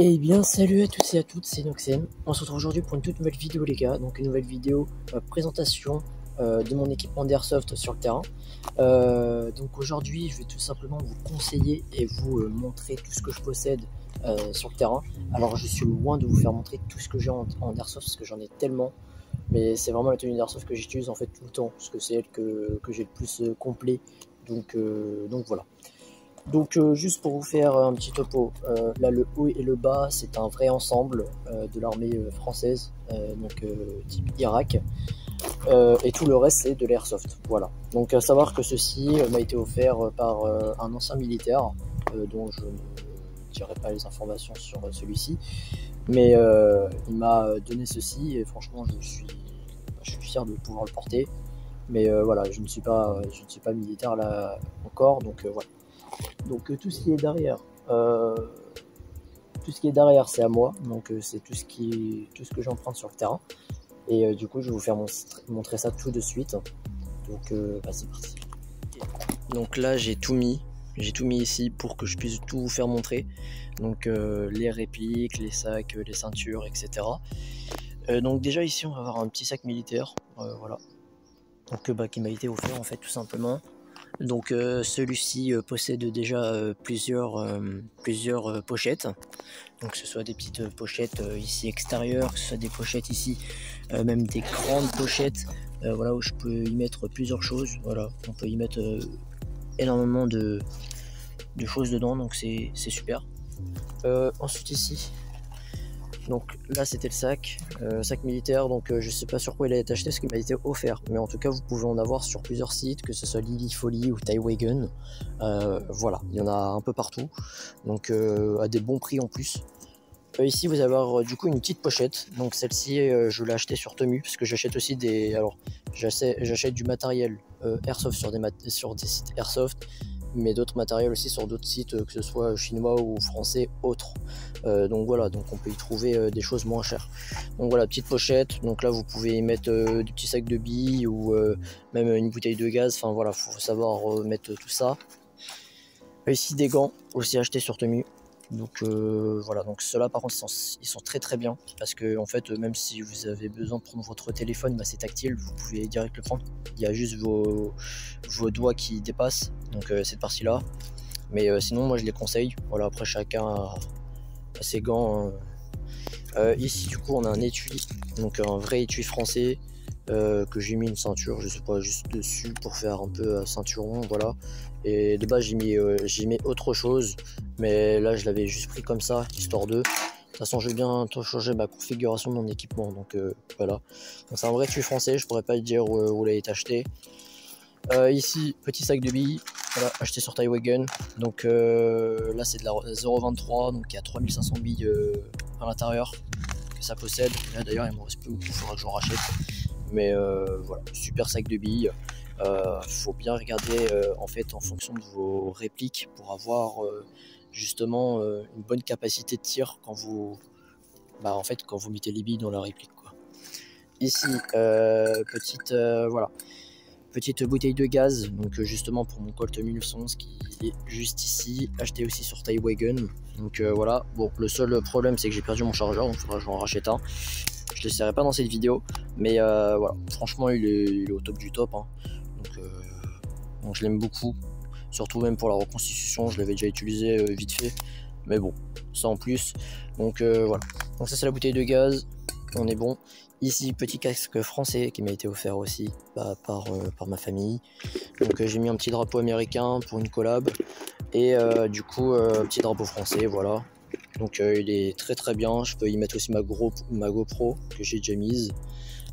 Eh bien salut à tous et à toutes, c'est Noxen. On se retrouve aujourd'hui pour une toute nouvelle vidéo les gars, donc une nouvelle vidéo présentation de mon équipement d'airsoft sur le terrain. Donc aujourd'hui je vais tout simplement vous conseiller et vous montrer tout ce que je possède sur le terrain. Alors je suis loin de vous faire montrer tout ce que j'ai en airsoft parce que j'en ai tellement, mais c'est vraiment la tenue d'airsoft que j'utilise en fait tout le temps parce que c'est elle que j'ai le plus complet, donc voilà. Donc juste pour vous faire un petit topo, là le haut et le bas c'est un vrai ensemble de l'armée française, donc type Irak, et tout le reste c'est de l'airsoft, voilà. Donc à savoir que ceci m'a été offert par un ancien militaire dont je ne dirai pas les informations sur celui-ci, mais il m'a donné ceci et franchement je suis fier de pouvoir le porter, mais voilà, je ne suis pas militaire là encore, donc voilà. Donc tout ce qui est derrière, c'est à moi, donc c'est tout ce que j'emprunte sur le terrain, et du coup je vais vous faire montrer ça tout de suite. Donc c'est parti. Donc là j'ai tout mis ici pour que je puisse tout vous faire montrer, donc les répliques, les sacs, les ceintures, etc. Donc déjà ici on va avoir un petit sac militaire, voilà, donc qui m'a été offert en fait tout simplement. Donc celui-ci possède déjà plusieurs pochettes, donc que ce soit des petites pochettes ici extérieures, que ce soit des pochettes ici, même des grandes pochettes, voilà, où je peux y mettre plusieurs choses. Voilà, on peut y mettre énormément de choses dedans, donc c'est super. Ensuite ici, donc là c'était le sac militaire, donc je sais pas sur quoi il a été acheté parce qu'il m'a été offert, mais en tout cas vous pouvez en avoir sur plusieurs sites, que ce soit Lily Folly ou Taiwagen, voilà, il y en a un peu partout, donc à des bons prix en plus. Ici vous allez avoir du coup une petite pochette, donc celle-ci je l'ai achetée sur Temu parce que j'achète aussi j'achète du matériel airsoft sur des sites airsoft, mais d'autres matériels aussi sur d'autres sites, que ce soit chinois ou français autres, donc voilà, donc on peut y trouver des choses moins chères. Donc voilà, petite pochette, donc là vous pouvez y mettre des petits sacs de billes ou même une bouteille de gaz, enfin voilà, faut savoir mettre tout ça. Ici des gants aussi achetés sur Temu, donc voilà, donc ceux-là par contre ils sont très bien, parce que en fait même si vous avez besoin de prendre votre téléphone, c'est tactile, vous pouvez direct le prendre, il y a juste vos doigts qui dépassent, donc cette partie là, mais sinon moi je les conseille, voilà, après chacun a ses gants, hein. Ici du coup on a un étui, donc un vrai étui français, que j'ai mis une ceinture, je sais pas, juste dessus pour faire un peu ceinturon, voilà. Et de base j'ai mis autre chose, mais là je l'avais juste pris comme ça, histoire de. De toute façon je vais bientôt changer ma configuration de mon équipement, donc voilà. Donc c'est un vrai étui français, je pourrais pas dire où il a été acheté. Ici petit sac de billes, voilà, acheté sur Taiwagen, donc là c'est de la 0,23, donc il y a 3500 billes à l'intérieur que ça possède. Là d'ailleurs il me reste plus beaucoup, il faudra que j'en rachète, mais voilà, super sac de billes. Faut bien regarder en fait en fonction de vos répliques pour avoir justement une bonne capacité de tir quand vous quand vous mettez les billes dans la réplique, quoi. Ici voilà, petite bouteille de gaz, donc justement pour mon Colt 1911 qui est juste ici, acheté aussi sur Taiwagen, donc voilà. Bon, le seul problème c'est que j'ai perdu mon chargeur, donc il faudra que j'en rachète un. Je ne l'essaierai pas dans cette vidéo, mais voilà, franchement il est au top du top, hein. Donc je l'aime beaucoup, surtout même pour la reconstitution, je l'avais déjà utilisé vite fait, mais bon, ça en plus, donc voilà. Donc ça c'est la bouteille de gaz, on est bon. Ici petit casque français qui m'a été offert aussi par ma famille, donc j'ai mis un petit drapeau américain pour une collab, et du coup petit drapeau français, voilà. Donc il est très bien, je peux y mettre aussi ma GoPro que j'ai déjà mise.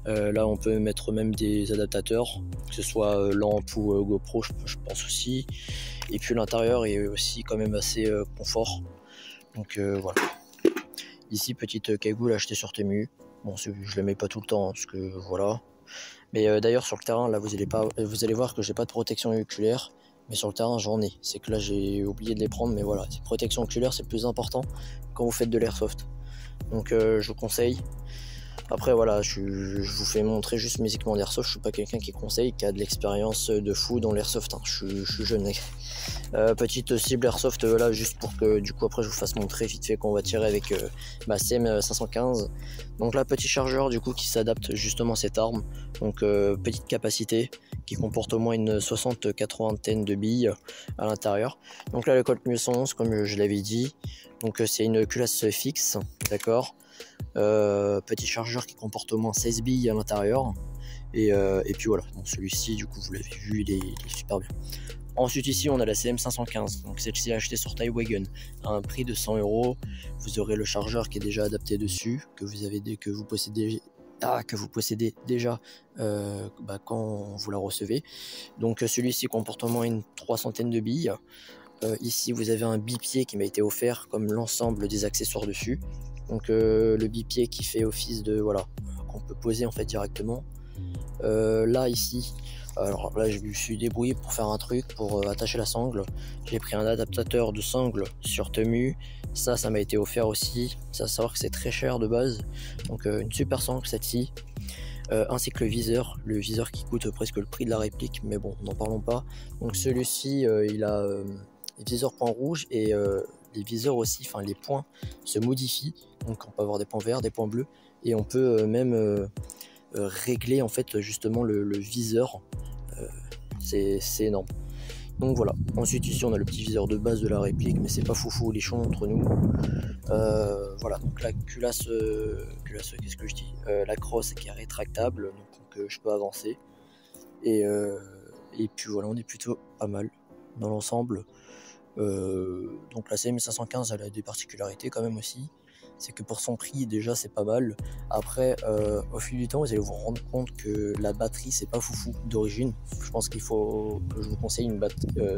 Là on peut mettre même des adaptateurs, que ce soit lampe ou GoPro, je pense aussi. Et puis l'intérieur est aussi quand même assez confort. Donc voilà. Ici petite cagoule achetée sur Temu. Bon, je la mets pas tout le temps, hein, parce que voilà. Mais d'ailleurs sur le terrain là vous allez voir que j'ai pas de protection oculaire. Mais sur le terrain j'en ai. C'est que là j'ai oublié de les prendre, mais voilà, protection oculaire c'est le plus important quand vous faites de l'airsoft. Donc je vous conseille. Après voilà, je vous fais montrer juste mes équipements d'airsoft. Je suis pas quelqu'un qui conseille, qui a de l'expérience de fou dans l'airsoft, hein. Je suis jeune mec. Petite cible airsoft là, juste pour que du coup après je vous fasse montrer vite fait qu'on va tirer avec ma CM515. Donc là, petit chargeur du coup qui s'adapte justement à cette arme. Donc petite capacité qui comporte au moins une 60-80 de billes à l'intérieur. Donc là le Colt 1111 comme je l'avais dit. Donc c'est une culasse fixe, d'accord. Petit chargeur qui comporte au moins 16 billes à l'intérieur. Et puis voilà, bon, celui-ci du coup vous l'avez vu, il est super bien. Ensuite ici on a la CM515, donc celle-ci achetée sur Taiwagon à un prix de 100 €. Vous aurez le chargeur qui est déjà adapté dessus, que vous possédez déjà quand vous la recevez. Donc celui-ci comporte au moins une 300 de billes. Ici vous avez un bipied qui m'a été offert comme l'ensemble des accessoires dessus. Donc le bipied qui fait office de voilà, qu'on peut poser en fait directement. Là ici, alors là je me suis débrouillé pour faire un truc pour attacher la sangle. J'ai pris un adaptateur de sangle sur Temu. Ça m'a été offert aussi. Ça, savoir que c'est très cher de base. Donc une super sangle cette-ci. Ainsi que le viseur qui coûte presque le prix de la réplique, mais bon, n'en parlons pas. Donc celui-ci, il a viseur point rouge et les viseurs aussi, enfin les points se modifient. Donc on peut avoir des points verts, des points bleus, et on peut même régler en fait justement le viseur. C'est énorme. Donc voilà. Ensuite ici on a le petit viseur de base de la réplique, mais c'est pas foufou lichon entre nous. Voilà, donc la culasse, qu'est-ce que je dis, la crosse qui est rétractable, donc je peux avancer. Et puis voilà, on est plutôt pas mal dans l'ensemble. Donc la CM515 elle a des particularités quand même aussi. C'est que pour son prix déjà c'est pas mal. Après au fil du temps vous allez vous rendre compte que la batterie c'est pas foufou d'origine. Je pense qu'il faut que je vous conseille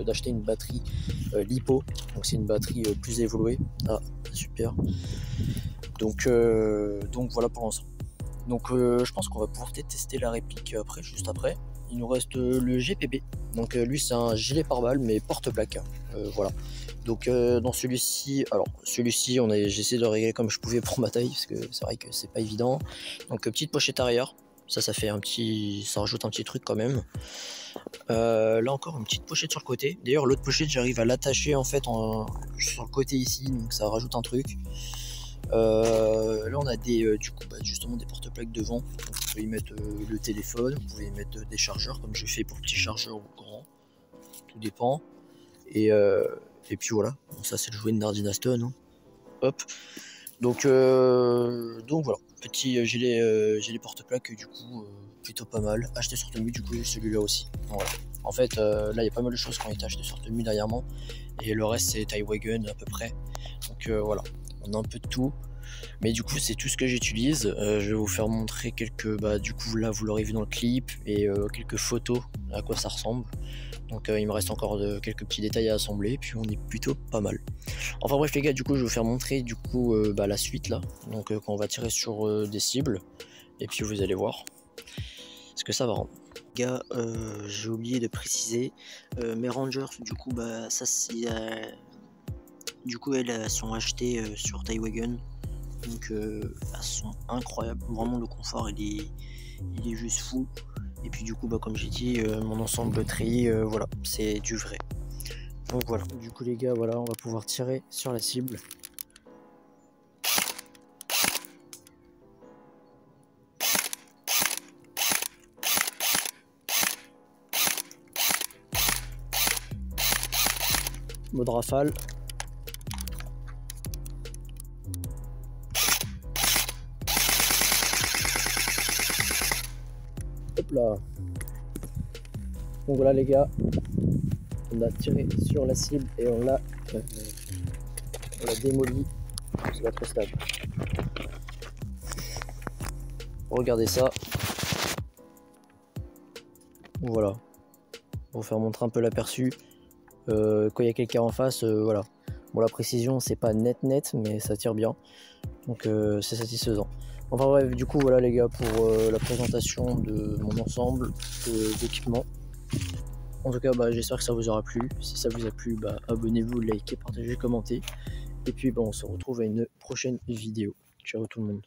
d'acheter une batterie LiPo. Donc c'est une batterie plus évoluée. Ah super. Donc voilà pour l'ensemble. Donc je pense qu'on va pouvoir peut-être tester la réplique après, juste après. Il nous reste le GPB. Donc lui c'est un gilet pare-balles mais porte-plaque. Voilà. Donc dans celui-ci, alors celui-ci j'ai essayé de le régler comme je pouvais pour ma taille parce que c'est vrai que c'est pas évident. Donc petite pochette arrière, ça fait ça rajoute un petit truc quand même. Là encore une petite pochette sur le côté. D'ailleurs l'autre pochette j'arrive à l'attacher en fait sur le côté ici, donc ça rajoute un truc. Là on a du coup justement des porte-plaques devant. Donc, vous pouvez y mettre le téléphone, vous pouvez y mettre des chargeurs comme je fais pour petit chargeur ou grand, tout dépend. Et puis voilà, bon, ça c'est le jouet de Nardina Stone, hein. Hop. Donc voilà, petit gilet porte-plaque du coup plutôt pas mal. Acheté sur Temu, du coup j'ai celui-là aussi. Voilà. En fait là il y a pas mal de choses qui ont été achetées sur Temu derrière moi. Et le reste c'est Taiwagon à peu près. Donc voilà, on a un peu de tout. Mais du coup c'est tout ce que j'utilise. Je vais vous faire montrer quelques, du coup là vous l'aurez vu dans le clip, et quelques photos à quoi ça ressemble. Donc il me reste encore quelques petits détails à assembler, puis on est plutôt pas mal. Enfin bref les gars, du coup je vais vous faire montrer du coup la suite là. Donc quand on va tirer sur des cibles, et puis vous allez voir ce que ça va rendre. Les gars, j'ai oublié de préciser, mes Rangers du coup ça c'est du coup elles sont achetées sur Taiwagon. Donc elles sont incroyables, vraiment le confort il est juste fou. Et puis du coup comme j'ai dit, mon ensemble treillis, voilà, c'est du vrai. Donc voilà, du coup les gars, voilà, on va pouvoir tirer sur la cible. Mode rafale. Hop là. Donc voilà les gars, on a tiré sur la cible et on l'a démoli. C'est pas très stable. Regardez ça. Voilà. Pour vous faire montrer un peu l'aperçu. Quand il y a quelqu'un en face, voilà. Bon, la précision c'est pas net mais ça tire bien. Donc c'est satisfaisant. Enfin bref, du coup voilà les gars pour la présentation de mon ensemble d'équipements. En tout cas j'espère que ça vous aura plu. Si ça vous a plu, abonnez-vous, likez, partagez, commentez. Et puis on se retrouve à une prochaine vidéo. Ciao tout le monde.